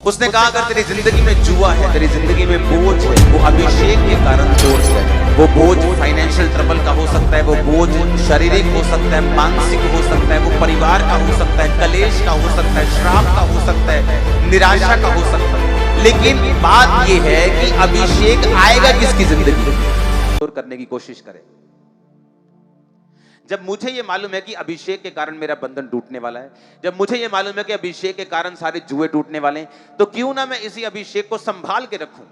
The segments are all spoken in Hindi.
उसने कहा अगर तेरी जिंदगी में जुआ है, तेरी जिंदगी में बोझ है, वो अभिषेक के कारण तोड़ गए। वो बोझ फाइनेंशियल ट्रबल का हो सकता है, वो बोझ शारीरिक हो सकता है, मानसिक हो सकता है, वो परिवार का हो सकता है, कलेश का हो सकता है, श्राप का हो सकता है, निराशा का हो सकता है। लेकिन बात यह है कि अभिषेक आएगा किसकी जिंदगी में, दूर करने की कोशिश करे। जब मुझे यह मालूम है कि अभिषेक के कारण मेरा बंधन टूटने वाला है, जब मुझे यह मालूम है कि अभिषेक के कारण सारे जुए टूटने वाले हैं, तो क्यों ना मैं इसी अभिषेक को संभाल के रखूं।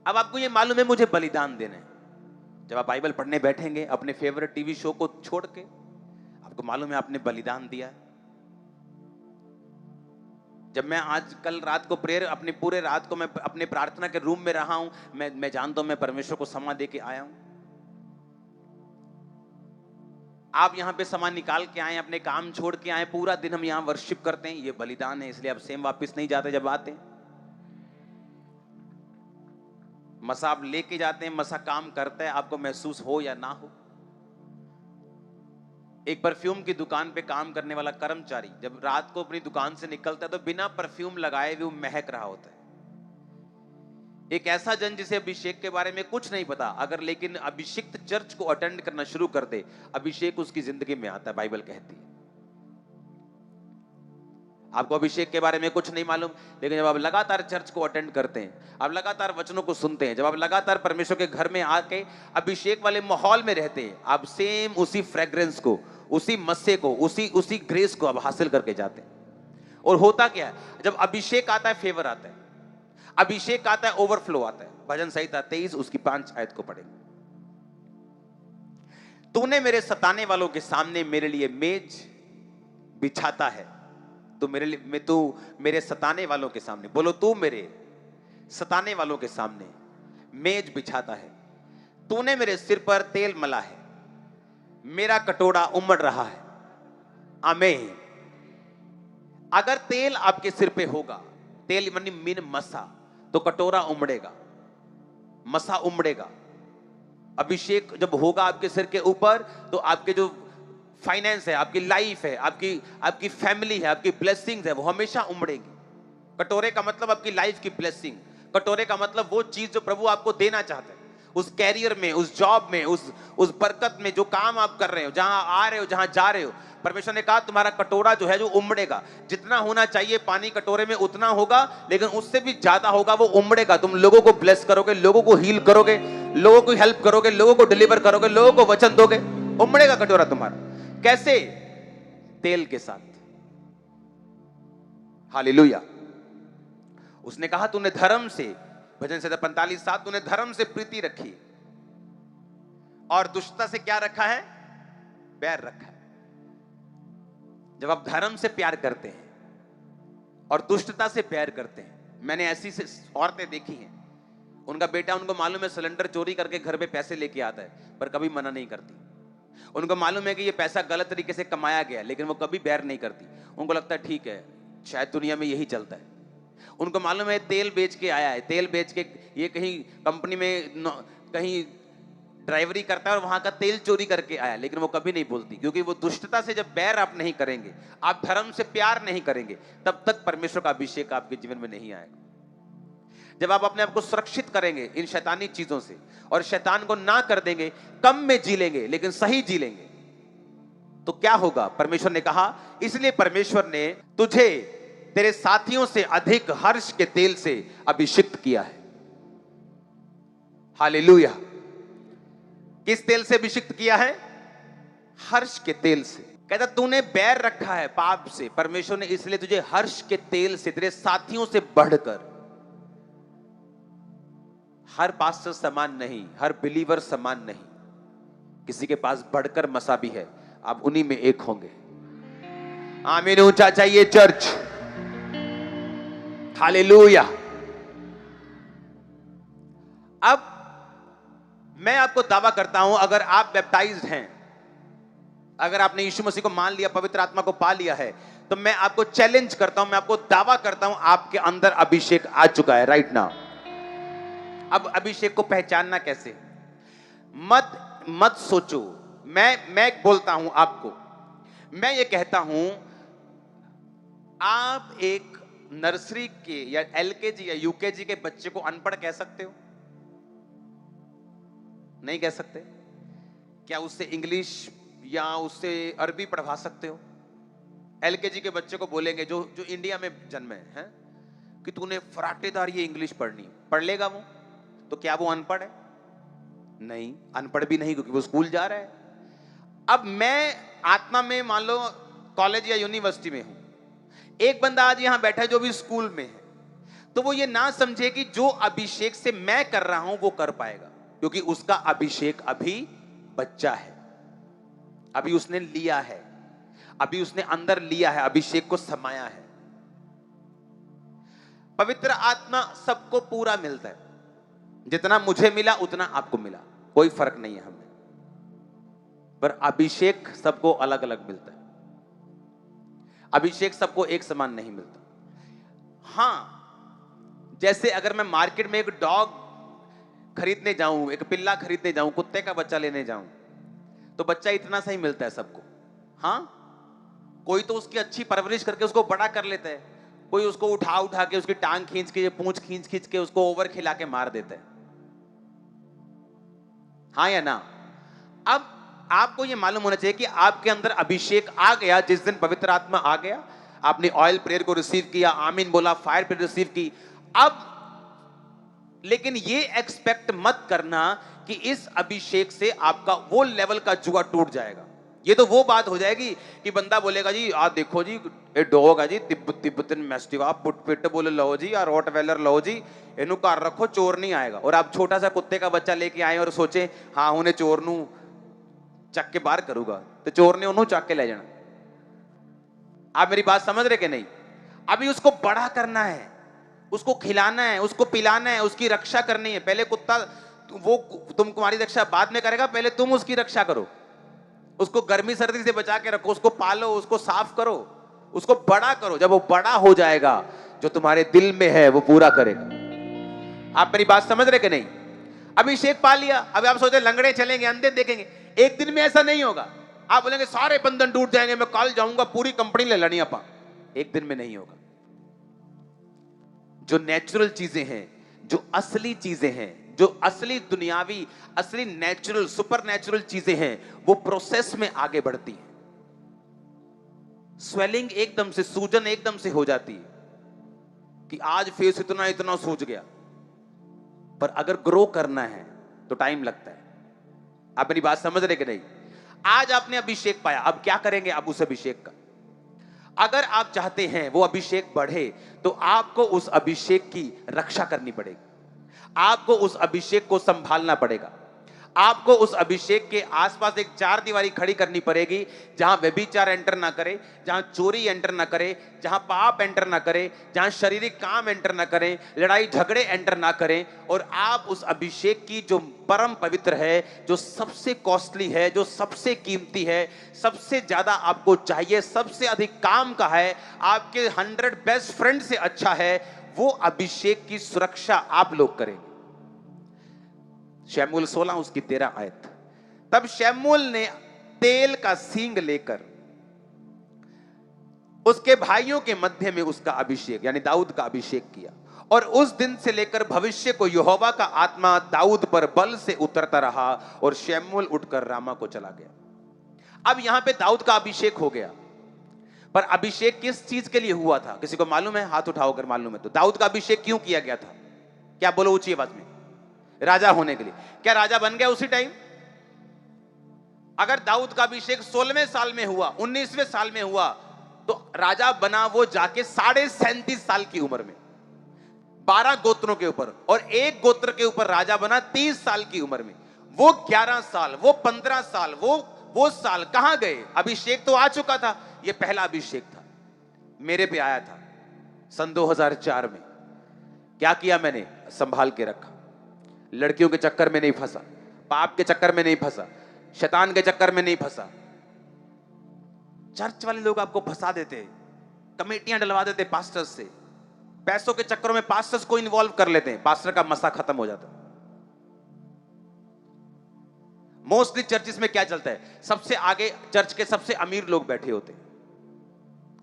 अब आपको यह मालूम है मुझे बलिदान देना है। जब आप बाइबल पढ़ने बैठेंगे अपने फेवरेट टीवी शो को छोड़ के, आपको मालूम है आपने बलिदान दिया है। जब मैं आज कल रात को प्रेयर, अपने पूरे रात को मैं अपने प्रार्थना के रूम में रहा हूं, मैं जानता हूं मैं परमेश्वर को समा दे के आया हूं। आप यहां पे समय निकाल के आए, अपने काम छोड़ के आए, पूरा दिन हम यहां वर्शिप करते हैं, ये बलिदान है। इसलिए आप सेम वापस नहीं जाते। जब आते हैं मसा आप लेके जाते हैं, मसा काम करता है, आपको महसूस हो या ना हो। एक परफ्यूम की दुकान पे काम करने वाला कर्मचारी जब रात को अपनी दुकान से निकलता है तो बिना परफ्यूम लगाए भी वो महक रहा होता है। एक ऐसा जन जिसे अभिषेक के बारे में कुछ नहीं पता, अगर लेकिन अभिषिक्त चर्च को अटेंड करना शुरू कर दे, अभिषेक उसकी जिंदगी में आता है। बाइबल कहती है आपको अभिषेक के बारे में कुछ नहीं मालूम, लेकिन जब आप लगातार चर्च को अटेंड करते हैं, आप लगातार वचनों को सुनते हैं, जब आप लगातार परमेश्वर के घर में आके अभिषेक वाले माहौल में रहते हैं, आप सेम उसी फ्रेग्रेंस को, उसी मस्से को, उसी ग्रेस को आप हासिल करके जाते हैं। और होता क्या है, जब अभिषेक आता है फेवर आता है, अभिषेक आता है ओवरफ्लो आता है। भजन संहिता 23 उसकी 5 आयत को पढ़ेंगे। तूने मेरे सताने वालों के सामने मेरे लिए मेज बिछाता है। तू मेरे लिए, तू मेरे सताने वालों के सामने, बोलो तू मेरे सताने वालों के सामने मेज बिछाता है। तूने मेरे सिर पर तेल मला है, मेरा कटोरा उमड़ रहा है। आमीन। अगर तेल आपके सिर पे होगा, तेल मीन मसा, तो कटोरा उमड़ेगा, मसा उमड़ेगा। अभिषेक जब होगा आपके सिर के ऊपर, तो आपके जो फाइनेंस है, आपकी लाइफ है, आपकी फैमिली है, आपकी ब्लेसिंग्स है, वो हमेशा उमड़ेगी। कटोरे का मतलब आपकी लाइफ की ब्लेसिंग, कटोरे का मतलब वो चीज जो प्रभु आपको देना चाहते हैं, उस कैरियर में, उस जॉब में, उस बरकत में, जो काम आप कर रहे हो, जहां आ रहे हो, जहां जा रहे हो। परमेश्वर ने कहा तुम्हारा कटोरा जो है जो उमड़ेगा। जितना होना चाहिए पानी कटोरे में उतना होगा, लेकिन उससे भी ज्यादा होगा, वो उमड़ेगा। तुम लोगों को ब्लेस करोगे, लोगों को हील करोगे, लोगों को हेल्प करोगे, लोगों को डिलीवर करोगे, लोगों को वचन दोगे। उमड़ेगा कटोरा तुम्हारा। कैसे? तेल के साथ। हालेलुया। उसने कहा तूने धर्म से, भजन संहिता 45:7, तूने धर्म से प्रीति रखी और दुष्टता से क्या रखा है? बैर रखा है। जब आप धर्म से प्यार करते हैं और दुष्टता से बैर करते हैं, मैंने ऐसी औरतें देखी हैं, उनका बेटा, उनको मालूम है सिलेंडर चोरी करके घर पे पैसे लेके आता है, पर कभी मना नहीं करती। उनको मालूम है कि ये पैसा गलत तरीके से कमाया गया, लेकिन वो कभी बैर नहीं करती। उनको लगता है ठीक है, शायद दुनिया में यही चलता है। उनको मालूम है तेल बेच के आया है, तेल बेच के ये कहीं कंपनी में कहीं ड्राइवरी करता है और वहां का तेल चोरी करके आया, लेकिन वो कभी नहीं बोलती, क्योंकि वो दुष्टता से जब बैर आप नहीं करेंगे, आप धर्म से प्यार नहीं करेंगे, तब तक परमेश्वर का अभिषेक आपके जीवन में नहीं आएगा। जब आप अपने आप को सुरक्षित करेंगे इन शैतानी चीजों से और शैतान को ना कर देंगे, कम में जी लेंगे लेकिन सही जी लेंगे, तो क्या होगा? परमेश्वर ने कहा, इसलिए परमेश्वर ने तुझे तेरे साथियों से अधिक हर्ष के तेल से अभिषिक्त किया है। हालेलुया। किस तेल से अभिषिक्त किया है? हर्ष के तेल से। कहता तूने बैर रखा है पाप से, परमेश्वर ने इसलिए तुझे हर्ष के तेल से, तेरे साथियों से बढ़कर। हर पास्टर समान नहीं, हर बिलीवर समान नहीं, किसी के पास बढ़कर मसा भी है, आप उन्हीं में एक होंगे। आमीन। ऊंचा चाहिए चर्च। हालेलुया। अब मैं आपको दावा करता हूं, अगर आप बैप्टाइज्ड हैं, अगर आपने यीशु मसीह को मान लिया, पवित्र आत्मा को पा लिया है, तो मैं आपको चैलेंज करता हूं, मैं आपको दावा करता हूं, आपके अंदर अभिषेक आ चुका है राइट नाउ। अब अभिषेक को पहचानना कैसे? मत सोचो। मैं बोलता हूं आपको, मैं ये कहता हूं, आप एक नर्सरी के या एलकेजी या यूकेजी के बच्चे को अनपढ़ कह सकते हो? नहीं कह सकते। क्या उससे इंग्लिश या उससे अरबी पढ़वा सकते हो? एलकेजी के बच्चे को बोलेंगे जो जो इंडिया में जन्मे हैं कि तूने फराटेदार ये इंग्लिश पढ़नी, पढ़ लेगा वो? तो क्या वो अनपढ़ है? नहीं, अनपढ़ भी नहीं, क्योंकि वो स्कूल जा रहा है। अब मैं आत्मा में मान लो कॉलेज या यूनिवर्सिटी में हूं, एक बंदा आज यहां बैठा है जो भी स्कूल में है, तो वो ये ना समझे कि जो अभिषेक से मैं कर रहा हूं वो कर पाएगा, क्योंकि उसका अभिषेक अभी बच्चा है, अभी उसने लिया है, अभी उसने अंदर लिया है, अभिषेक को समाया है। पवित्र आत्मा सबको पूरा मिलता है, जितना मुझे मिला उतना आपको मिला, कोई फर्क नहीं है हमें, पर अभिषेक सबको अलग अलग मिलता है। अभिषेक सबको एक समान नहीं मिलता। हां, जैसे अगर मैं मार्केट में एक डॉग खरीदने जाऊं, एक पिल्ला खरीदने जाऊं, कुत्ते का बच्चा लेने जाऊं, तो बच्चा इतना सा ही मिलता है सबको। हां, कोई तो उसकी अच्छी परवरिश करके उसको बड़ा कर लेता है, कोई उसको उठा उठा के उसकी टांग खींच के, पूंछ खींच खींच के उसको ओवर खिला के मार देता है। हाँ या ना? अब आपको यह मालूम होना चाहिए कि आपके अंदर अभिषेक आ गया जिस दिन पवित्र आत्मा आ गया, आपने ऑयल प्रेयर को रिसीव किया, आमीन बोला, फायर प्रेयर रिसीव की। अब लेकिन ये एक्सपेक्ट मत करना कि इस अभिषेक से आपका वो लेवल का जुआ टूट जाएगा। ये तो वो बात हो जाएगी कि बंदा बोलेगा जी आ देखो जी ये डॉग है जी, तिब्बतन मैस्टिफ पुट पिट बोले लो जी, या रॉटवेलर लो जी, इनू कार रखो, चोर नहीं आएगा। और आप छोटा सा कुत्ते का बच्चा लेके आए और सोचे हाँ उन्हें चोर नू चक के बाहर करूंगा, तो चोर ने उन्होंने चक के ले जाना। आप मेरी बात समझ रहे कि नहीं? अभी उसको बड़ा करना है, उसको खिलाना है, उसको पिलाना है, उसकी रक्षा करनी है। पहले कुत्ता वो तुम तुम्हारी रक्षा बाद में करेगा, पहले तुम उसकी रक्षा करो, उसको गर्मी सर्दी से बचा के रखो, उसको पालो, उसको साफ करो, उसको बड़ा करो। जब वो बड़ा हो जाएगा, जो तुम्हारे दिल में है वो पूरा करेगा। आप मेरी बात समझ रहे कि नहीं? अभिषेक पा लिया, अब आप सोचे लंगड़े चलेंगे, अंधे देखेंगे। एक दिन में ऐसा नहीं होगा। आप बोलेंगे सारे बंधन टूट जाएंगे, मैं कल जाऊंगा पूरी कंपनी ले लेनी अपा। एक दिन में नहीं होगा। जो नेचुरल चीजें हैं, जो असली चीजें हैं, जो असली दुनियावी, असली नेचुरल सुपर नेचुरल चीजें हैं, वो प्रोसेस में आगे बढ़ती हैं। स्वेलिंग एकदम से, सूजन एकदम से हो जाती है कि आज फेस इतना इतना सूज गया, पर अगर ग्रो करना है तो टाइम लगता है। आप मेरी बात समझ रहे कि नहीं? आज आपने अभिषेक पाया, अब क्या करेंगे? अब उस अभिषेक का अगर आप चाहते हैं वो अभिषेक बढ़े, तो आपको उस अभिषेक की रक्षा करनी पड़ेगी, आपको उस अभिषेक को संभालना पड़ेगा, आपको उस अभिषेक के आसपास एक चार दीवारी खड़ी करनी पड़ेगी, जहां व्यभिचार एंटर ना करे, जहां चोरी एंटर ना करे, जहां पाप एंटर ना करे, जहां शारीरिक काम एंटर ना करें, लड़ाई झगड़े एंटर ना करें। और आप उस अभिषेक की जो परम पवित्र है, जो सबसे कॉस्टली है, जो सबसे कीमती है, सबसे ज्यादा आपको चाहिए, सबसे अधिक काम का है, आपके 100 बेस्ट फ्रेंड से अच्छा है, वो अभिषेक की सुरक्षा आप लोग करेंगे। शमूएल 16 उसकी 13 आयत। तब शमूएल ने तेल का सींग लेकर उसके भाइयों के मध्य में उसका अभिषेक यानी दाऊद का अभिषेक किया, और उस दिन से लेकर भविष्य को यहोवा का आत्मा दाऊद पर बल से उतरता रहा, और शमूएल उठकर रामा को चला गया। अब यहां पे दाऊद का अभिषेक हो गया, पर अभिषेक किस चीज के लिए हुआ था? किसी को मालूम है? हाथ उठाओ अगर मालूम है तो। दाऊद का अभिषेक क्यों किया गया था? क्या बोलो ऊंची आवाज में? राजा होने के लिए। क्या राजा बन गया उसी टाइम? अगर दाऊद का अभिषेक 16वें साल में हुआ, 19वें साल में हुआ, तो राजा बना वो जाके 37.5 साल की उम्र में, 12 गोत्रों के ऊपर, और एक गोत्र के ऊपर राजा बना 30 साल की उम्र में। वो 11 साल, वो 15 साल, वो साल कहां गए? अभिषेक तो आ चुका था। ये पहला अभिषेक था, मेरे पे आया था सन 2004 में। क्या किया मैंने? संभाल के रखा, लड़कियों के चक्कर में नहीं फंसा, पाप के चक्कर में नहीं फंसा, शैतान के चक्कर में नहीं फंसा। चर्च वाले लोग आपको फंसा देते, कमेटियां डलवा देते पास्टर्स से, पैसों के चक्करों में पास्टर्स को इन्वॉल्व कर लेते हैं, पास्टर का मसा खत्म हो जाता है। मोस्टली चर्चिस में क्या चलता है? सबसे आगे चर्च के सबसे अमीर लोग बैठे होते हैं।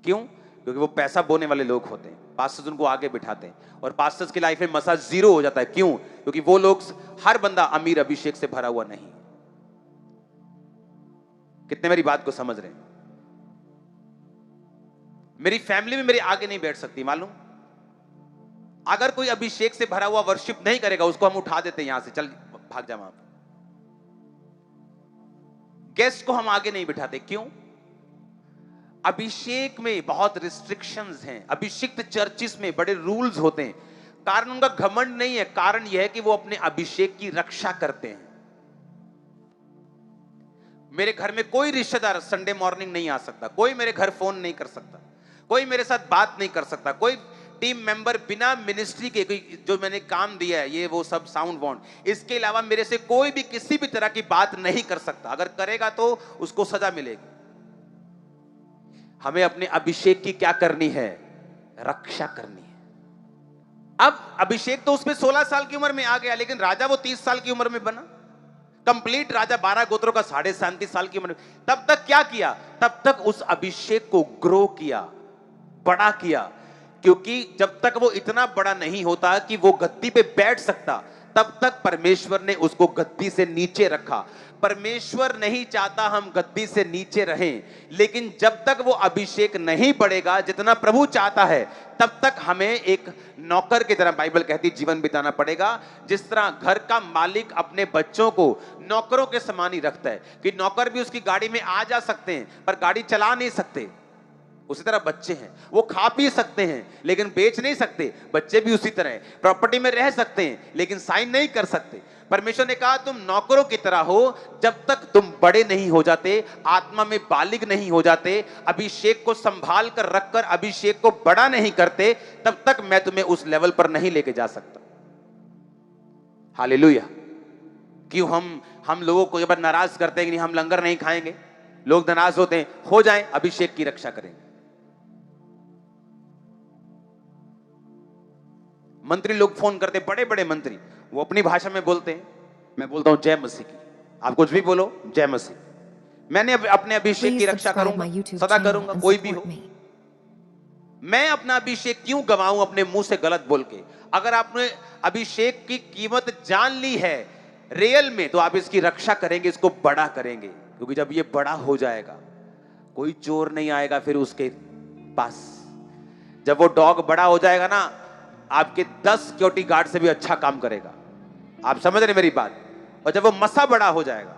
क्यों? क्योंकि वो पैसा बोने वाले लोग होते हैं, पास्टर्स उनको आगे बिठाते हैं और पास्टर्स की लाइफ में मसा जीरो हो जाता है। क्यों? क्योंकि वो लोग, हर बंदा अमीर अभिषेक से भरा हुआ नहीं। कितने मेरी बात को समझ रहे हैं? मेरी फैमिली में मेरे आगे नहीं बैठ सकती, मालूम? अगर कोई अभिषेक से भरा हुआ वर्शिप नहीं करेगा, उसको हम उठा देते हैं यहां से, चल भाग जा वहां पे। गेस्ट को हम आगे नहीं बिठाते। क्यों? अभिषेक में बहुत रिस्ट्रिक्शंस हैं। अभिषिक्त चर्चिस में बड़े रूल्स होते हैं। कारण उनका घमंड नहीं है, कारण यह है कि वो अपने अभिषेक की रक्षा करते हैं। मेरे घर में कोई रिश्तेदार संडे मॉर्निंग नहीं आ सकता, कोई मेरे घर फोन नहीं कर सकता, कोई मेरे साथ बात नहीं कर सकता, कोई टीम मेंबर बिना मिनिस्ट्री के, कोई जो मैंने काम दिया है ये वो सब साउंड बॉन्ड, इसके अलावा मेरे से कोई भी किसी भी तरह की बात नहीं कर सकता। अगर करेगा तो उसको सजा मिलेगी। हमें अपने अभिषेक की क्या करनी है? रक्षा करनी है। अब अभिषेक तो उसमें 16 साल की उम्र में आ गया, लेकिन राजा वो 30 साल की उम्र में बना, कंप्लीट राजा, 12 गोत्रों का, 37.5 साल की उम्र में। तब तक क्या किया? तब तक उस अभिषेक को ग्रो किया, बड़ा किया, क्योंकि जब तक वो इतना बड़ा नहीं होता कि वो गद्दी पे बैठ सकता, तब तक परमेश्वर ने उसको गद्दी से नीचे रखा। परमेश्वर नहीं चाहता हम गद्दी से नीचे रहें, लेकिन जब तक वो अभिषेक नहीं बढ़ेगा जितना प्रभु चाहता है, तब तक हमें एक नौकर की तरह, बाइबल कहती, जीवन बिताना पड़ेगा। जिस तरह घर का मालिक अपने बच्चों को नौकरों के समान ही रखता है, कि नौकर भी उसकी गाड़ी में आ जा सकते हैं पर गाड़ी चला नहीं सकते, उसी तरह बच्चे हैं, वो खा पी सकते हैं लेकिन बेच नहीं सकते। बच्चे भी उसी तरह हैं, प्रॉपर्टी में रह सकते हैं लेकिन साइन नहीं कर सकते। परमेश्वर ने कहा तुम नौकरों की तरह हो, जब तक तुम बड़े नहीं हो जाते, आत्मा में बालिग नहीं हो जाते, अभिषेक को संभाल कर रखकर अभिषेक को बड़ा नहीं करते, तब तक मैं तुम्हें उस लेवल पर नहीं लेके जा सकता। हालेलुया। क्यों हम लोगों को जब नाराज करते हैं कि हम लंगर नहीं खाएंगे, लोग नाराज होते हैं, हो जाएं, अभिषेक की रक्षा करेंगे। मंत्री लोग फोन करते, बड़े बड़े मंत्री, वो अपनी भाषा में बोलते हैं, मैं बोलता हूं जय मसीह की, आप कुछ भी बोलो, जय मसीह। मैंने अपने अभिषेक की रक्षा करूंगा, सदा करूंगा, कोई भी हो। मैं अपना अभिषेक क्यों गवाऊं अपने मुंह से गलत बोल के? अगर आपने अभिषेक की कीमत जान ली है रियल में, तो आप इसकी रक्षा करेंगे, इसको बड़ा करेंगे, क्योंकि जब ये बड़ा हो जाएगा कोई चोर नहीं आएगा फिर उसके पास। जब वो डॉग बड़ा हो जाएगा ना, आपके 10 सिक्योरिटी गार्ड से भी अच्छा काम करेगा। आप समझ रहे मेरी बात? और जब वो मसा बड़ा हो जाएगा,